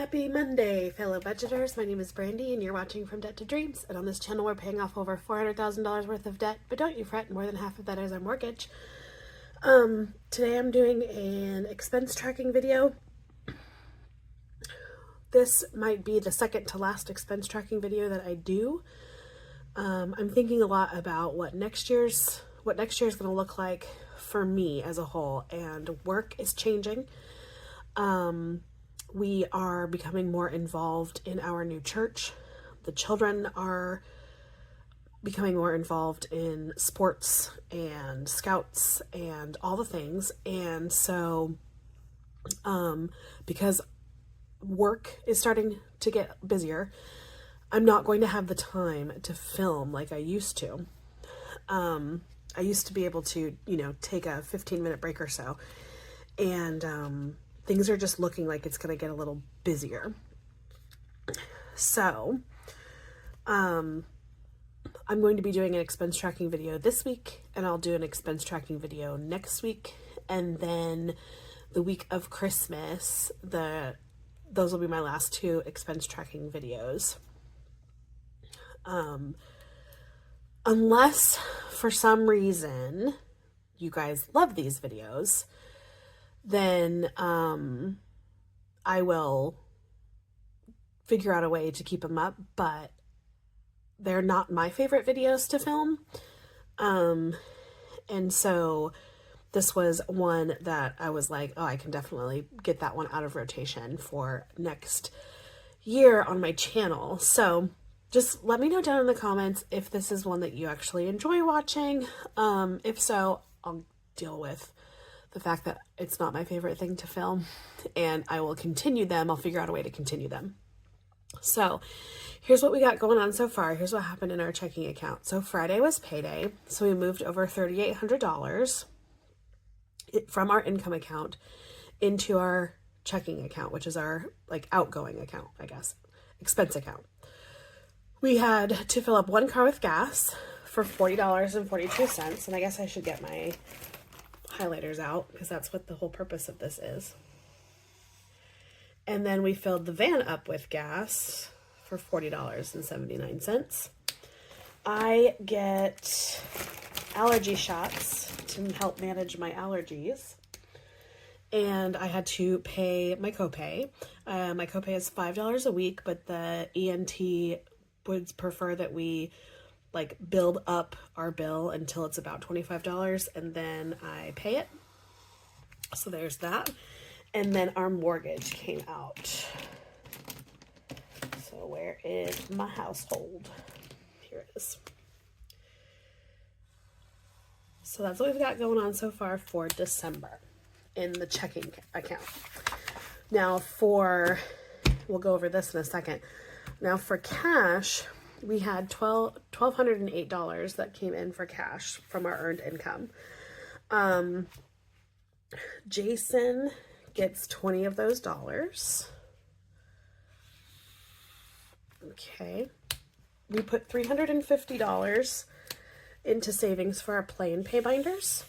Happy Monday, fellow budgeters. My name is Brandy, and you're watching From Debt to Dreams. And on this channel, we're paying off over $400,000 worth of debt, but don't you fret, more than half of that is our mortgage. Today I'm doing an expense tracking video. This might be the second to last expense tracking video that I do. I'm thinking a lot about what next year's going to look like for me as a whole, and work is changing. We are becoming more involved in our new church. The children are becoming more involved in sports and scouts and all the things. And so, because work is starting to get busier, I'm not going to have the time to film like I used to. I used to be able to, take a 15-minute break or so. And, things are just looking like it's going to get a little busier. So, I'm going to be doing an expense tracking video this week, and I'll do an expense tracking video next week. And then the week of Christmas, those will be my last two expense tracking videos. Unless for some reason you guys love these videos, then I will figure out a way to keep them up, but they're not my favorite videos to film. And so this was one that I was like, oh, I can definitely get that one out of rotation for next year on my channel. So just let me know down in the comments if this is one that you actually enjoy watching. If so, I'll deal with the fact that it's not my favorite thing to film, and I will continue them. I'll figure out a way to continue them. So here's what we got going on so far. Here's what happened in our checking account. So Friday was payday. So we moved over $3,800 from our income account into our checking account, which is our outgoing account, I guess, expense account. We had to fill up one car with gas for $40.42. And I guess I should get my highlighters out because that's what the whole purpose of this is. And then we filled the van up with gas for $40.79. I get allergy shots to help manage my allergies, and I had to pay my copay. My copay is $5 a week, but the ENT would prefer that we build up our bill until it's about $25, and then I pay it. So there's that. And then our mortgage came out. So where is my household? Here it is. So that's what we've got going on so far for December in the checking account. Now we'll go over this in a second. Now for cash, we had $1,208 that came in for cash from our earned income. Jason gets 20 of those dollars. Okay. We put $350 into savings for our Play and Pay binders.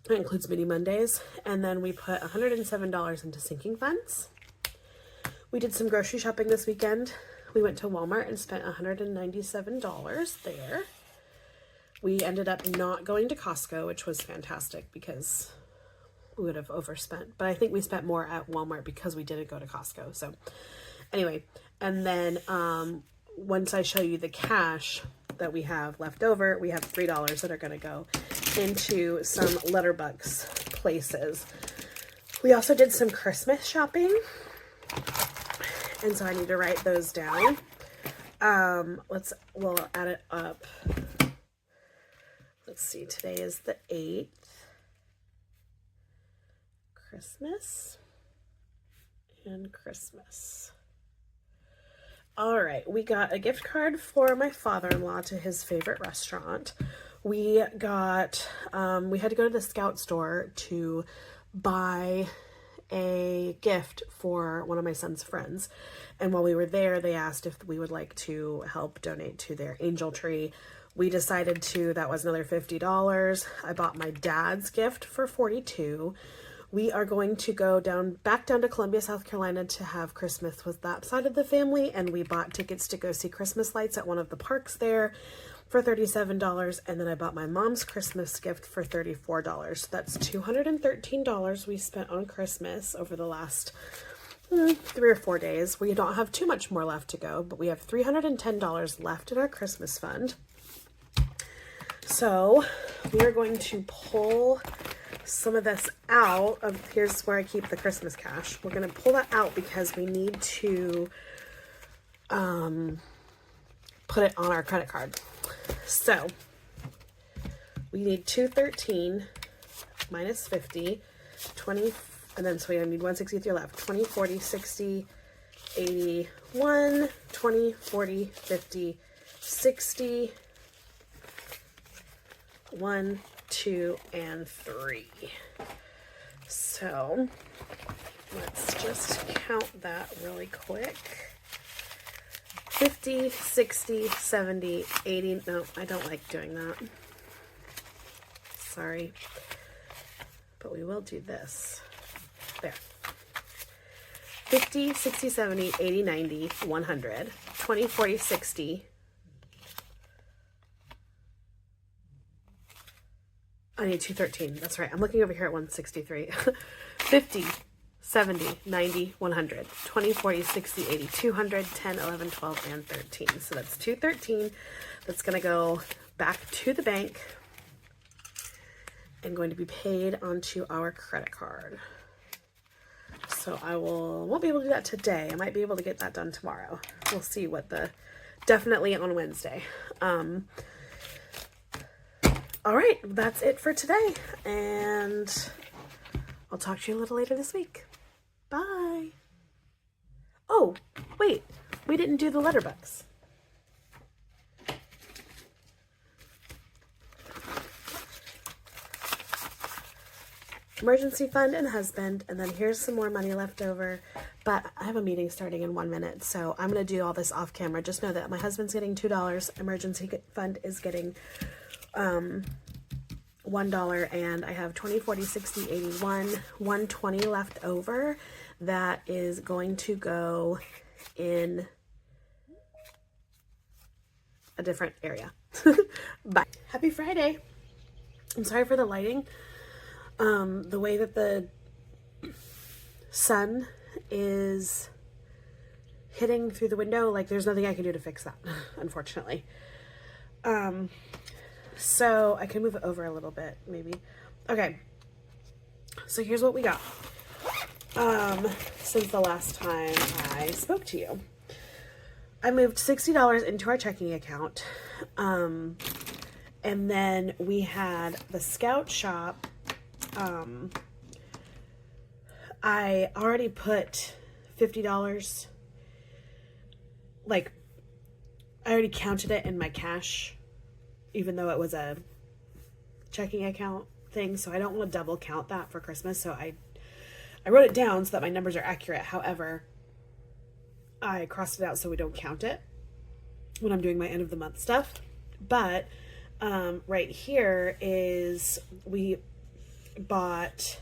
That includes Mini Mondays. And then we put $107 into sinking funds. We did some grocery shopping this weekend. We went to Walmart and spent $197 there. We ended up not going to Costco, which was fantastic because we would have overspent. But I think we spent more at Walmart because we didn't go to Costco. So anyway, and then once I show you the cash that we have left over, we have $3 that are going to go into some Letterboxd places. We also did some Christmas shopping, and so I need to write those down. We'll add it up. Let's see, today is the 8th. Christmas and Christmas. All right, we got a gift card for my father-in-law to his favorite restaurant. We had to go to the Scout store to buy a gift for one of my son's friends. And while we were there, they asked if we would like to help donate to their angel tree. We decided that was another $50. I bought my dad's gift for $42. we are going to go back down to Columbia, South Carolina to have Christmas with that side of the family. And we bought tickets to go see Christmas lights at one of the parks there for $37. And then I bought my mom's Christmas gift for $34. So that's $213 we spent on Christmas over the last 3 or 4 days. We don't have too much more left to go, but we have $310 left in our Christmas fund. So we are going to pull some of this out of, here's where I keep the Christmas cash. We're going to pull that out because we need to put it on our credit card. So we need 213 minus 50, 20, and then so we need 163 left. 20, 40, 60, 81, 20, 40, 50, 60, 1, 2, and 3. So let's just count that really quick. 50, 60, 70, 80. No, I don't like doing that. Sorry. But we will do this. There. 50, 60, 70, 80, 90, 100, 20, 40, 60. I need 213. That's right. I'm looking over here at 163. 50, 70, 90, 100, 20, 40, 60, 80, 200, 10, 11, 12, and 13. So that's 213. That's going to go back to the bank and going to be paid onto our credit card. So I won't be able to do that today. I might be able to get that done tomorrow. We'll see definitely on Wednesday. All right, that's it for today, and I'll talk to you a little later this week. Bye. Oh, wait, we didn't do the letterbox. Emergency fund and husband, and then here's some more money left over, but I have a meeting starting in 1 minute, so I'm going to do all this off camera. Just know that my husband's getting $2, emergency fund is getting $1, and I have 20, 40, 60, 81, 120 left over. That is going to go in a different area. Bye. Happy Friday. I'm sorry for the lighting. The way that the sun is hitting through the window, like there's nothing I can do to fix that, unfortunately. So I can move it over a little bit, maybe. Okay. So here's what we got. Since the last time I spoke to you, I moved $60 into our checking account. And then we had the Scout Shop. I already put $50, like, I already counted it in my cash, even though it was a checking account thing, so I don't want to double count that for Christmas, so I wrote it down so that my numbers are accurate. However, I crossed it out so we don't count it when I'm doing my end of the month stuff. But right here is we bought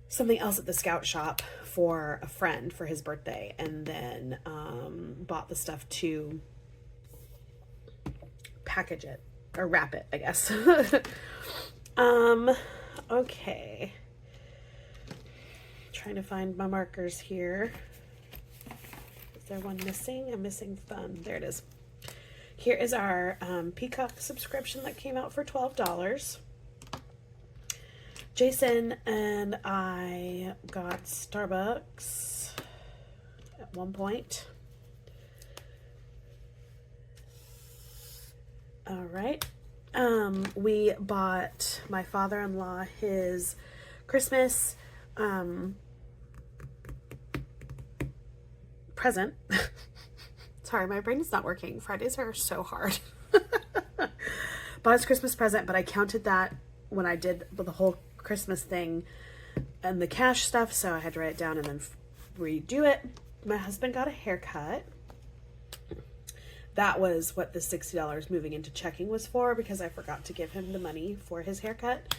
something else at the Scout Shop for a friend for his birthday, and then bought the stuff to package it or wrap it, I guess. Okay, trying to find my markers here. Is there one missing? I'm missing fun. There it is. Here is our Peacock subscription that came out for $12. Jason and I got Starbucks at one point. All right. We bought my father-in-law his Christmas present. Sorry, my brain is not working. Fridays are so hard. Bought his Christmas present, but I counted that when I did the whole Christmas thing and the cash stuff, so I had to write it down and then redo it. My husband got a haircut. That was what the $60 moving into checking was for, because I forgot to give him the money for his haircut.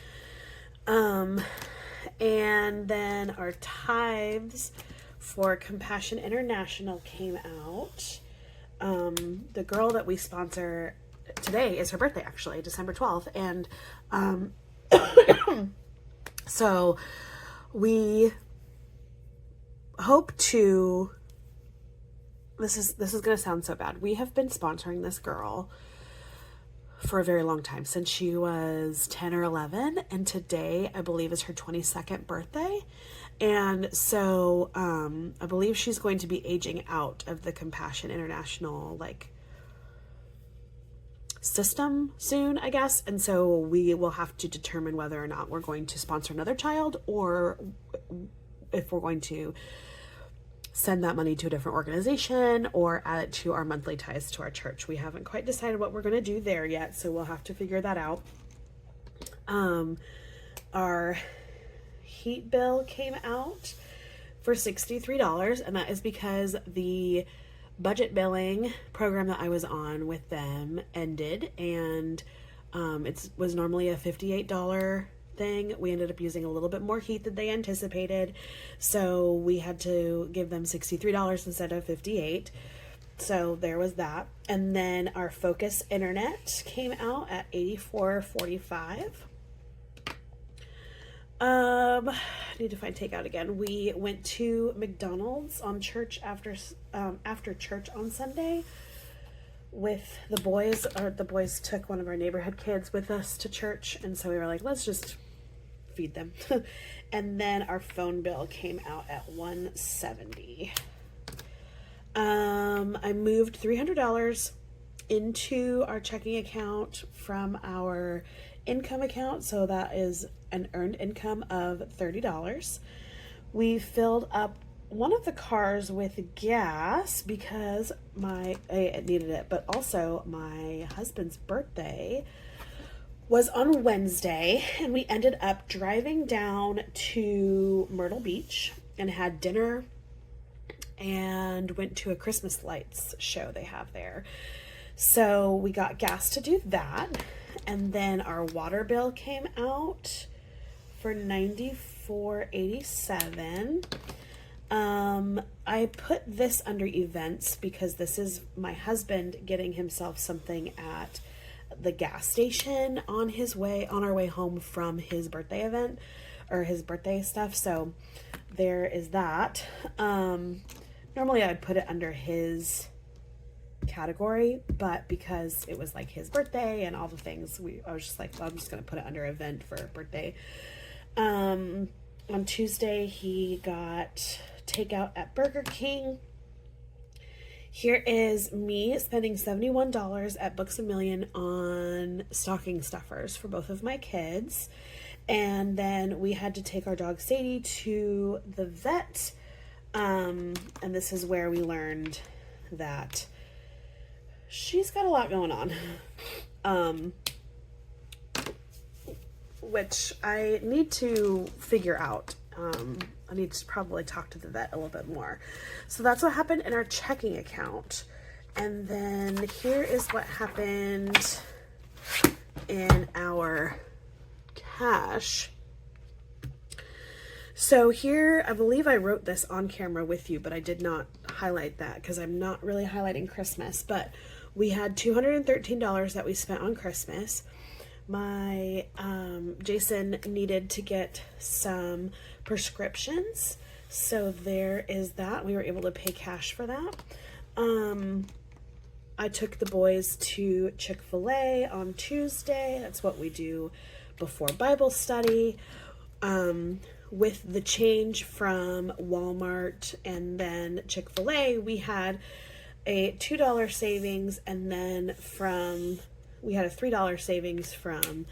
And then our tithes for Compassion International came out. The girl that we sponsor today is her birthday, actually, December 12th. And so we hope to, this is going to sound so bad. We have been sponsoring this girl for a very long time, since she was 10 or 11, and today I believe is her 22nd birthday. And so I believe she's going to be aging out of the Compassion International system soon, I guess. And so we will have to determine whether or not we're going to sponsor another child, or if we're going to send that money to a different organization or add it to our monthly ties to our church. We haven't quite decided what we're going to do there yet, so we'll have to figure that out. Our heat bill came out for $63, and that is because the budget billing program that I was on with them ended, and it was normally a $58 thing. We ended up using a little bit more heat than they anticipated, so we had to give them $63 instead of $58. So there was that. And then our Focus Internet came out at $84.45. I need to find takeout again. We went to McDonald's on church after church on Sunday with the boys. The boys took one of our neighborhood kids with us to church, and so we were like, let's just feed them. And then our phone bill came out at $170. I moved $300 into our checking account from our income account, so that is an earned income of $30. We filled up one of the cars with gas because it needed it, but also my husband's birthday was on Wednesday, and we ended up driving down to Myrtle Beach and had dinner and went to a Christmas lights show they have there. So we got gas to do that. And then our water bill came out for $94.87. I put this under events because this is my husband getting himself something at the gas station on our way home from his birthday event, or his birthday stuff. So there is that. Normally I would put it under his category, but because it was like his birthday and all the things, I was just like, well, I'm just going to put it under event for birthday. On Tuesday, he got takeout at Burger King. Here is me spending $71 at Books A Million on stocking stuffers for both of my kids. And then we had to take our dog Sadie to the vet. And this is where we learned that she's got a lot going on. Which I need to figure out. I need to probably talk to the vet a little bit more. So that's what happened in our checking account. And then here is what happened in our cash. So here, I believe I wrote this on camera with you, but I did not highlight that because I'm not really highlighting Christmas. But we had $213 that we spent on Christmas. My Jason needed to get some prescriptions, so there is that. We were able to pay cash for that. I took the boys to Chick-fil-A on Tuesday. That's what we do before Bible study. With the change from Walmart and then Chick-fil-A, we had a $2 savings, and then we had a $3 savings from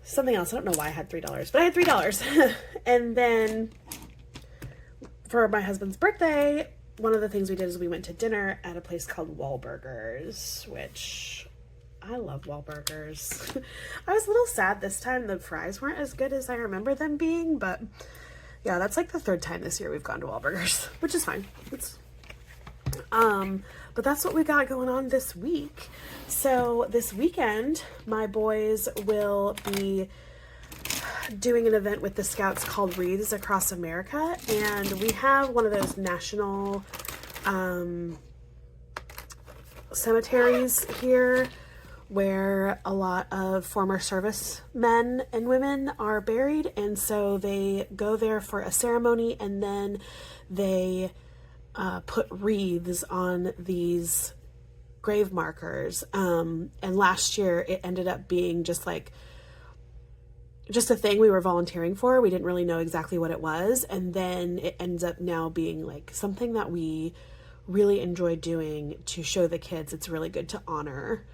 something else. I don't know why I had $3, but I had $3. And then for my husband's birthday, one of the things we did is we went to dinner at a place called Wahlburgers, which I love Wahlburgers. I was a little sad this time the fries weren't as good as I remember them being, but yeah, that's like the third time this year we've gone to Wahlburgers, which is fine. But that's what we got going on this week. So this weekend, my boys will be doing an event with the Scouts called Wreaths Across America, and we have one of those national cemeteries here where a lot of former servicemen and women are buried, and so they go there for a ceremony, and then they put wreaths on these grave markers. And last year it ended up being just a thing we were volunteering for. We didn't really know exactly what it was, and then it ends up now being like something that we really enjoy doing to show the kids it's really good to honor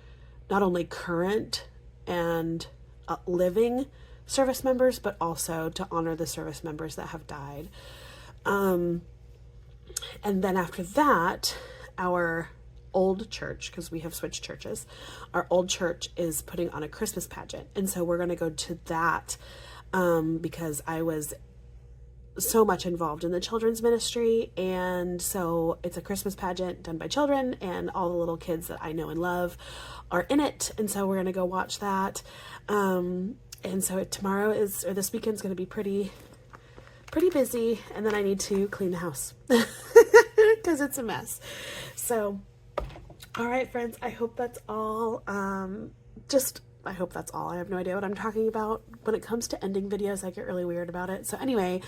not only current and living service members, but also to honor the service members that have died. And then after that, our old church, because we have switched churches, our old church is putting on a Christmas pageant. And so we're going to go to that because I was so much involved in the children's ministry. And so it's a Christmas pageant done by children, and all the little kids that I know and love are in it. And so we're going to go watch that. And so this weekend's going to be pretty busy. And then I need to clean the house because it's a mess. So, all right, friends, I hope that's all. I hope that's all. I have no idea what I'm talking about. When it comes to ending videos, I get really weird about it. So anyway,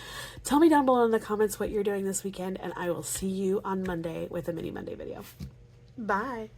tell me down below in the comments what you're doing this weekend, and I will see you on Monday with a mini Monday video. Bye.